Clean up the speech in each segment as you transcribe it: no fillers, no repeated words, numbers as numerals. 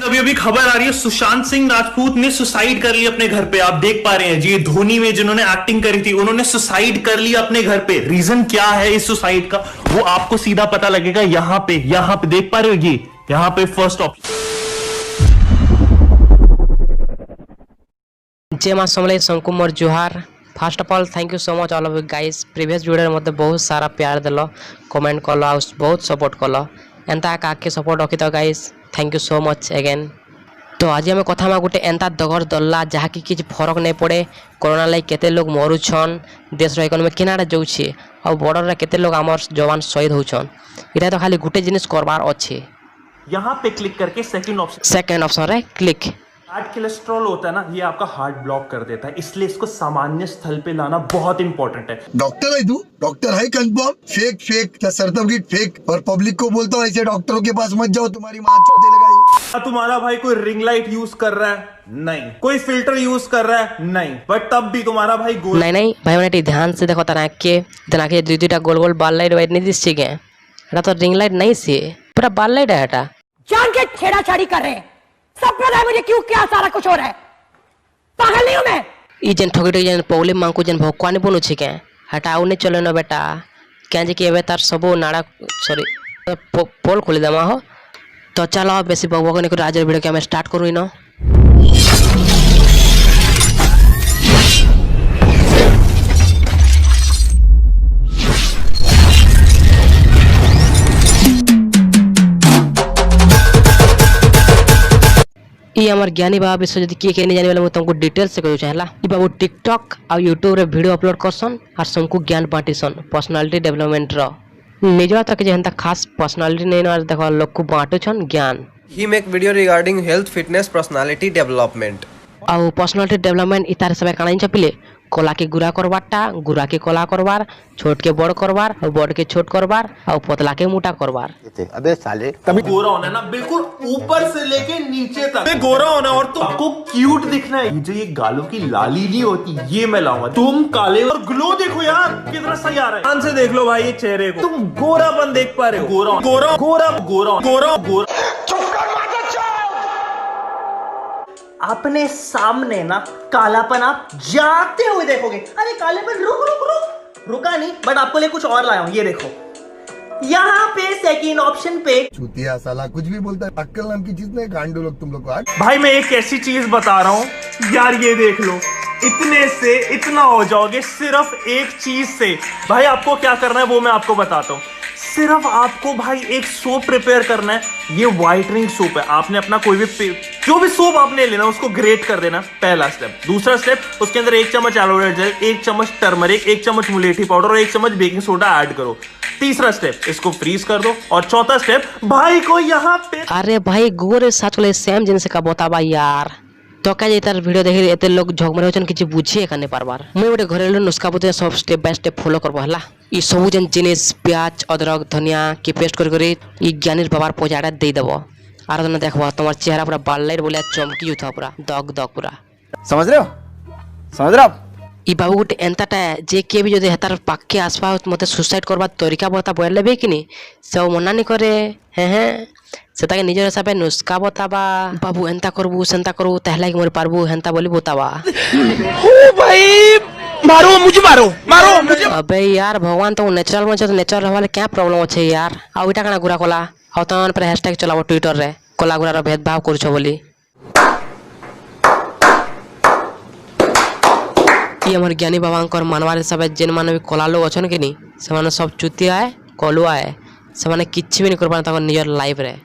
अभी अभी खबर आ रही है सुशांत सिंह राजपूत ने सुसाइड कर ली अपने घर पे। आप देख पा रहे हैं जी, धोनी में जिन्होंने एक्टिंग करी थी उन्होंने सुसाइड कर लिया अपने घर पे। रीजन क्या है इस सुसाइड का वो आपको सीधा पता लगेगा यहाँ पे देख पा रहे हो, ये यहाँ पे फर्स्ट ऑप्शन। जय मां समले शंकुमर जुहार। First of all thank you so much all of you guys. Previous video मत बहुत सारा प्यार देलो, कमेंट कल, बहुत सपोर्ट कल, एंता काके सपोर्ट रखी तो guys thank you so much again. तो आज आम कथा गोटे एंता दगर दल्ला जहाँकि किसी फरक नहीं पड़े। कोरोना लाइक केते लोग मरुछन, देश इकोनॉमी केनाडा जाऊे और बॉर्डर रे केते लोग आमर जवान शहीद होछन। इटा तो खाली गोटे जिनिस करबार अच्छे। यहाँ पे क्लिक करके सेकंड ऑप्शन रे क्लिक। बैड कोलेस्ट्रॉल होता है ना, ये आपका हार्ट ब्लॉक कर देता है, इसलिए इसको सामान्य स्थल पे लाना बहुत इंपॉर्टेंट है। डॉक्टर है तू, डॉक्टर है कंफर्म? फेक सर्टिफिकेट फेक, और पब्लिक को बोलता हूँ ऐसे डॉक्टरों के पास मत जाओ, तुम्हारी माँ चोटे लगाई। तुम्हारा भाई कोई रिंग लाइट यूज कर रहा है? नहीं। कोई फिल्टर यूज कर रहा है? नहीं। बट तब भी तुम्हारा भाई गोल नहीं भाई मैंने ध्यान से देखो तना के दुईटा गोल गोल बाल लाइट वाइट नहीं दिसछे के, एटा तो रिंग लाइट नहीं से, पूरा बाल लाइट है। एटा जान के छेड़ाछाड़ी कर रहे हैं, सब पता है मुझे क्यों क्या सारा कुछ हो रहा है। पागल नहीं हूं मैं। ई जन ठगी जन पौले मांकू जन भोकवानी बनु छे के हटाऊ ने चले न बेटा क्या जे के एबे तार सबो नाड़ा सॉरी पोल खोली दमा हो। तो चलो बेसी बकबक ने आज वीडियो के हम स्टार्ट करू इनो। ये हमार ज्ञानी बाबा विषय जदि किए नहीं जाने वाला तुमको डिटेल से कहूँ चाहला। ये बाबू टिकटॉक और यूट्यूब रे वीडियो अपलोड करसन और सबको ज्ञान बांटीसन पर्सनालिटी डेवलपमेंट रो। निजवा तक जेहंता खास पर्सनालिटी नहीं न देखो लोग को बांटुछन ज्ञान। He make video regarding health, fitness, personality development. और पर्सनालिटी डेवलपमेंट इतार सब काना चपिले कला के गुरा करबारटा, गुरा के कला करबार, छोट के बड़ करबार और बड़ के छोट करबार और पतला के मोटा करबार। अबे साले तभी गोरा होना है ना, बिल्कुल ऊपर से लेके नीचे तक गोरा होना है। और तो आपको क्यूट दिखना है। जो ये गालों की लाली नहीं होती ये मैं लाऊंगा। तुम काले और ग्लो देखो यार कितना सही आ रहा है। ध्यान से देख लो भाई ये चेहरे को, तुम गोरापन देख पा रहे हो। गोरा गोरा गोरा गोरा गोरा गोरा अपने सामने ना कालापन आप जाते हुए देखोगे। अरे कालेपन रुका नहीं, बट आपको लिए कुछ और लाया हूं, ये देखो। यहाँ पे सेकंड ऑप्शन पे चूतिया साला कुछ भी बोलता है, अक्कल नाम की चीज नहीं। गांडू लोग तुम लोग को। भाई मैं एक ऐसी चीज बता रहा हूँ यार, ये देख लो, इतने से इतना हो जाओगे सिर्फ एक चीज से। भाई आपको क्या करना है वो मैं आपको बताता हूँ। सिर्फ आपको भाई एक सोप प्रिपेयर करना है, ये व्हाइटनिंग सोप है। आपने अपना कोई भी जो भी सोप आपने लेना उसको ग्रेट कर देना, पहला स्टेप। दूसरा स्टेप, उसके अंदर 1 चम्मच एलोवेरा जेल, 1 चम्मच टर्मरिक, 1 चम्मच मुलेठी पाउडर और 1 चम्मच बेकिंग सोडा ऐड करो। तीसरा स्टेप, इसको फ्रीज कर दो। और चौथा स्टेप, भाई को यहाँ पे अरे भाई गोरे साथ वाले सेम जिनसे का बताबा यार। तो क्या तार वीडियो देखे एते लोग झगमरे होचन किछि बुझिए काने पारबार। मैं गोटे घरेलू नुस्खा बते सब स्टेप बाय स्टेप फॉलो करबो हला। ई सब जन जिनिस प्याज अदरक धनिया के पेस्ट कर ई ज्ञानीर बाबार पजाड़ा दे देबो। आर न देखबो तुम्हार चेहरा पूरा बाल लाइट बोले चमकी उठा पूरा दग पूरा। समझ रहे हो? ई बाबू गोटे एंताटा जे के भी जदि हेतार पाके आसपा मते सुसाइड करबा तरीका बता बोल लेबे कि नहीं सब मना नहीं करे। हैं सेता के निजर हिसाब नुस्खा बताबा, बाबू एंता करबू सेंता करबू तहला कि मोर पारबू हेंता बोली बताबा। ओ भाई मारो मुझे। अबे यार भगवान तो नेचुरल मन तो नेचुरल रहवाले क्या प्रॉब्लम अछि यार। आ ओइटा कना गुरा कोला आ तन पर हैशटैग चलाबो ट्विटर रे कोला गुरा रो भेदभाव करछो बोली। ये हमर ज्ञानी बाबांकर मानवार हिसाब जेन माने भी कोला लोग अछन कि नहीं से माने सब चुतिया है कलुआ है, से माने किछि भी नहीं कर पान तक निजर लाइफ रे।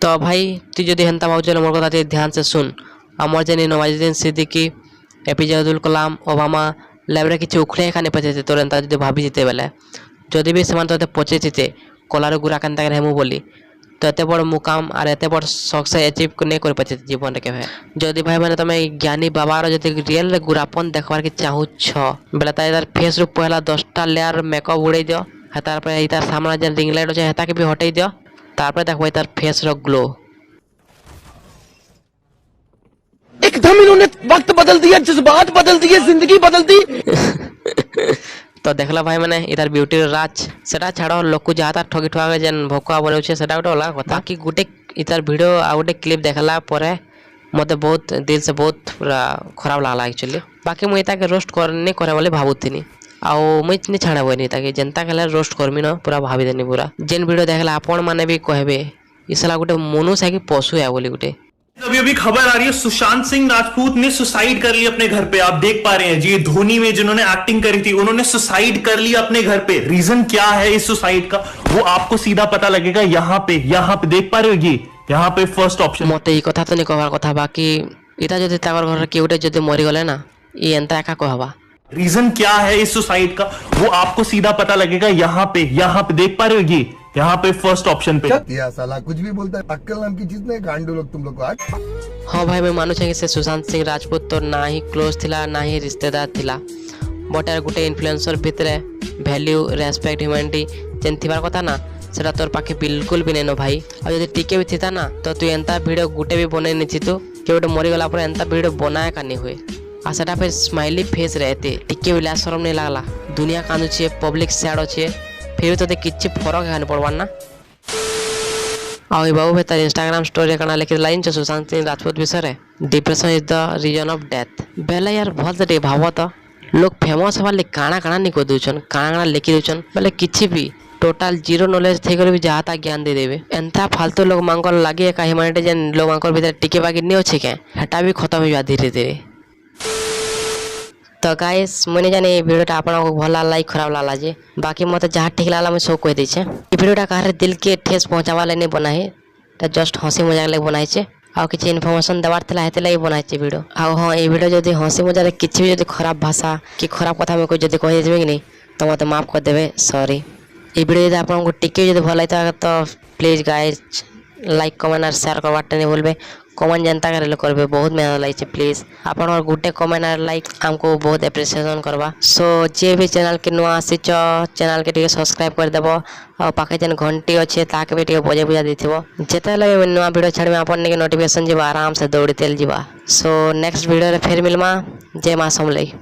तो भाई तू जदि हेंता भाउजन मोर कथा ध्यान से सुन। अमर jenny Nawazuddin Siddiqui, APJ Abdul Kalam, Obama library किछि उखड़े खाने पचे तोर एंता जदि भाबी जिते बेले जदि भी समान तो पचे जिते कोलार गुरा कांता हेमु बोली तो एते बड़ मुकाम और एते बड़ सक्सेस अचीव नहीं कर पाचे जीवन के है। जदि भाई माने तमे ज्ञानी बाबार जदि रियल गुरापन देखबार के चाहू छ बेला तार फेस रो पहला 10टा लेयर मेकअप उड़ै दियो, तार पर इतार सामने जे रिंग लाइट छै हेता के भी हटै दियो, तार पर देखबो तार फेस रो ग्लो। एकदम इन्होंने वक्त बदल दिया, जज्बात बदल दिए, जिंदगी बदल दी। तो देखला भाई माने इधर ब्यूटी राज सेटा छाड़ो लोग को जाता ठगी ठगा जेन भोका बोले छे सेटा गोटे अलग कथा कि गोटे इतार वीडियो आ गोटे क्लिप देखला परे मते बहुत दिल से बहुत पूरा खराब लागला एक्चुअली। बाकी मुई ताके रोस्ट करनी करे बोले भाबुथिनी आउ मुई नि छाड़ा बनी ताके जनता केला रोस्ट करमी न पूरा भाबी देनी पूरा। जेन वीडियो देखला आपण माने भी कहबे इसला गोटे मनुष्य है कि पशु है बोली गोटे। अभी अभी खबर आ रही है सुशांत सिंह राजपूत ने सुसाइड कर ली अपने घर पे। आप देख पा रहे हैं जी, धोनी में जिन्होंने एक्टिंग करी थी उन्होंने सुसाइड कर लिया अपने घर पे। रीजन क्या है इस सुसाइड का वो आपको सीधा पता लगेगा यहाँ पे देख पा रहे हो ये यहाँ पे फर्स्ट ऑप्शन। मते ई कथा तो नहीं कहबार कथा बाकी इता जदि ताकर घर के गोटे जदि मरी गले ना ई एंता एका कहबा। रीजन क्या है इस सुसाइड का वो आपको सीधा पता लगेगा यहाँ पे देख पा रहे हो ये यहाँ पे फर्स्ट ऑप्शन पे। या साला कुछ भी बोलता है, अक्कल नाम की चीज नहीं, गांडू लोग तुम लोग को आज। हाँ भाई मैं मानु कि से सुशांत सिंह राजपूत तो ना ही क्लोज थिला ना ही रिश्तेदार थिला बट यार गोटे इन्फ्लुएंसर भितरे वैल्यू रेस्पेक्ट ह्यूमैनिटी जेन थिबार कथा ना सेटा तोर पाखे बिल्कुल भी नहीं भाई। और जदि टिके भी थिता ना तो तू एंता वीडियो गुटे भी बने नहीं थी तू कि गोटे मरी गला पर एंता वीडियो बनाए का नहीं हुए आ सेटा फिर स्माइली फेस रहते टिके भी लाज शरम नहीं लागला। दुनिया कांदुछे पब्लिक सैड अच्छे फिर तो किसी फरक है पड़वार ना। बाबू भाई तार इंस्टाग्राम स्टोरी कना लिखि लाइन सुशांत सिंह राजपूत विषय depression is the reason of death. बेला यार भल से भाव तो लोग फेमस हवा ले काଣା काଣା नहीं कह दून काଣା लिखि दून बोले किसी भी टोटाल जीरो नॉलेज थे भी जहाँ ज्ञान दे देवे। एंता फालतू लोग मांग लगे का ह्यूमैनिटी जेन लोग मांग भीतर टिके बाकी नहीं अच्छे क्या हेटा भी खत्म हो धीरे धीरे। तो गाइस मुझे जाने वीडियोटा आपको भल लाइक खराब लागला जे बाकी मत जहाँ ठीक लागला मुझे सब कह दीचे। वीडियोटा कहार दिल के ठेस पहुँचावा नहीं बनाए जस्ट हँसी मजाक लगे बनाइचे आ किसी इनफर्मेशन देवार था लगे बनाइचे वीडियो। आ हाँ ये वीडियो जब हँसी मजाक किसी भी जो खराब भाषा कि खराब कथा में कोई जब कही कि नहीं तो मत माफ कर देवे सॉरी। ये वीडियो यदि आपको टिके भल लगता तो प्लीज गाइज लाइक कमेंट और शेयर करवाटे नहीं भूलबे। कमेंट जनता करेंगे बहुत मेहनत लगे प्लीज आप गोटे कमेंट और लाइक हमको बहुत एप्रिसिएशन करवा। सो जे भी चैनल के नुआ आसी चैनल के सब्सक्राइब करदेव और पाखे जेन घंटी अच्छे ताके भी बजे बुझा देथिबो जेते लगे नुआ वीडियो छाड़बे आपन के नोटिफिकेशन जीवा आराम से दौड़ी तेल जीवा। सो नेक्स्ट वीडियो रे फिर मिलमा। जय मां समलई।